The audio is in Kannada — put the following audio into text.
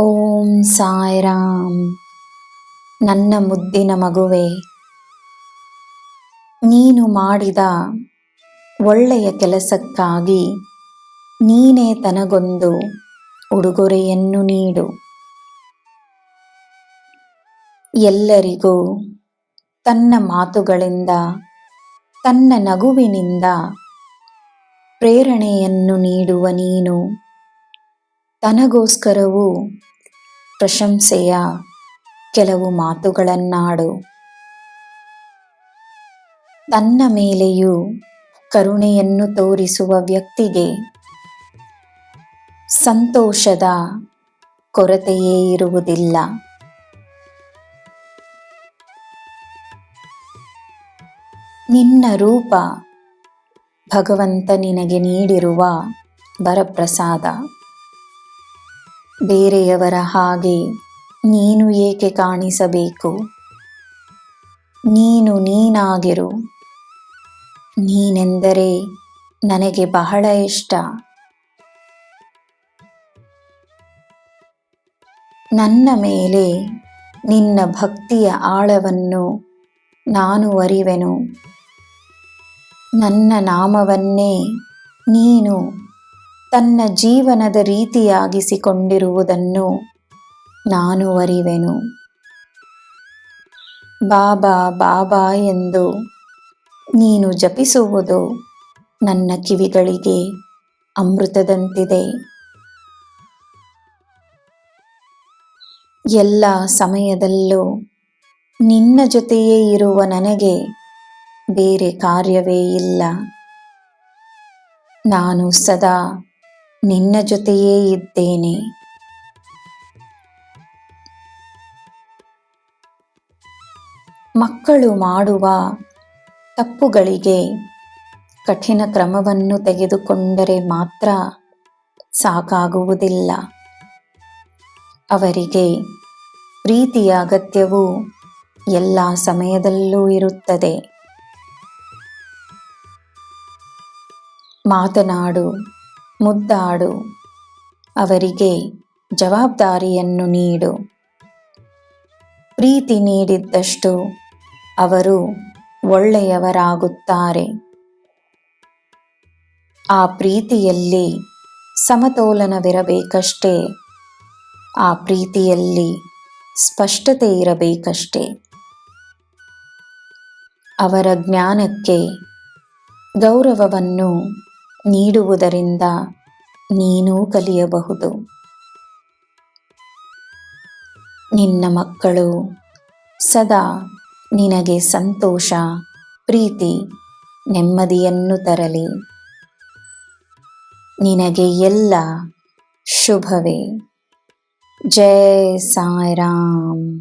ಓಂ ಸಾಯಿರಾಮ್. ನನ್ನ ಮುದ್ದಿನ ಮಗುವೆ, ನೀನು ಮಾಡಿದ ಒಳ್ಳೆಯ ಕೆಲಸಕ್ಕಾಗಿ ನೀನೇ ತನಗೊಂದು ಉಡುಗೊರೆಯನ್ನು ನೀಡು. ಎಲ್ಲರಿಗೂ ತನ್ನ ಮಾತುಗಳಿಂದ, ತನ್ನ ನಗುವಿನಿಂದ ಪ್ರೇರಣೆಯನ್ನು ನೀಡುವ ನೀನು ತನಗೋಸ್ಕರವೂ ಪ್ರಶಂಸೆಯ ಕೆಲವು ಮಾತುಗಳನ್ನಾಡು. ತನ್ನ ಮೇಲೆಯೂ ಕರುಣೆಯನ್ನು ತೋರಿಸುವ ವ್ಯಕ್ತಿಗೆ ಸಂತೋಷದ ಕೊರತೆಯೇ ಇರುವುದಿಲ್ಲ. ನಿನ್ನ ರೂಪ ಭಗವಂತ ನಿನಗೆ ನೀಡಿರುವ ವರಪ್ರಸಾದ. ಬೇರೆಯವರ ಹಾಗೆ ನೀನು ಏಕೆ ಕಾಣಿಸಬೇಕು? ನೀನು ನೀನಾಗಿರು. ನೀನೆಂದರೆ ನನಗೆ ಬಹಳ ಇಷ್ಟ. ನನ್ನ ಮೇಲೆ ನಿನ್ನ ಭಕ್ತಿಯ ಆಳವನ್ನು ನಾನು ಅರಿವೆನು. ನನ್ನ ನಾಮವನ್ನೇ ನೀನು ತನ್ನ ಜೀವನದ ರೀತಿಯಾಗಿಸಿಕೊಂಡಿರುವುದನ್ನು ನಾನು ಅರಿವೆನು. ಬಾಬಾ ಬಾಬಾ ಎಂದು ನೀನು ಜಪಿಸುವುದು ನನ್ನ ಕಿವಿಗಳಿಗೆ ಅಮೃತದಂತಿದೆ. ಎಲ್ಲ ಸಮಯದಲ್ಲೂ ನಿನ್ನ ಜೊತೆಯೇ ಇರುವ ನನಗೆ ಬೇರೆ ಕಾರ್ಯವೇ ಇಲ್ಲ. ನಾನು ಸದಾ ನಿನ್ನ ಜೊತೆಯೇ ಇದ್ದೇನೆ. ಮಕ್ಕಳು ಮಾಡುವ ತಪ್ಪುಗಳಿಗೆ ಕಠಿಣ ಕ್ರಮವನ್ನು ತೆಗೆದುಕೊಂಡರೆ ಮಾತ್ರ ಸಾಕಾಗುವುದಿಲ್ಲ. ಅವರಿಗೆ ಪ್ರೀತಿಯ ಅಗತ್ಯವು ಎಲ್ಲ ಸಮಯದಲ್ಲೂ ಇರುತ್ತದೆ. ಮಾತನಾಡು, ಮುದ್ದಾಡು, ಅವರಿಗೆ ಜವಾಬ್ದಾರಿಯನ್ನು ನೀಡು. ಪ್ರೀತಿ ನೀಡಿದ್ದಷ್ಟು ಅವರು ಒಳ್ಳೆಯವರಾಗುತ್ತಾರೆ. ಆ ಪ್ರೀತಿಯಲ್ಲಿ ಸಮತೋಲನವಿರಬೇಕಷ್ಟೇ. ಆ ಪ್ರೀತಿಯಲ್ಲಿ ಸ್ಪಷ್ಟತೆ ಇರಬೇಕಷ್ಟೇ. ಅವರ ಜ್ಞಾನಕ್ಕೆ ಗೌರವವನ್ನು ನೀಡುವುದರಿಂದ ನೀನೂ ಕಲಿಯಬಹುದು. ನಿನ್ನ ಮಕ್ಕಳು ಸದಾ ನಿನಗೆ ಸಂತೋಷ, ಪ್ರೀತಿ, ನೆಮ್ಮದಿಯನ್ನು ತರಲಿ. ನಿನಗೆ ಎಲ್ಲ ಶುಭವೇ. ಜೈ ಸಾಯಿರಾಮ್.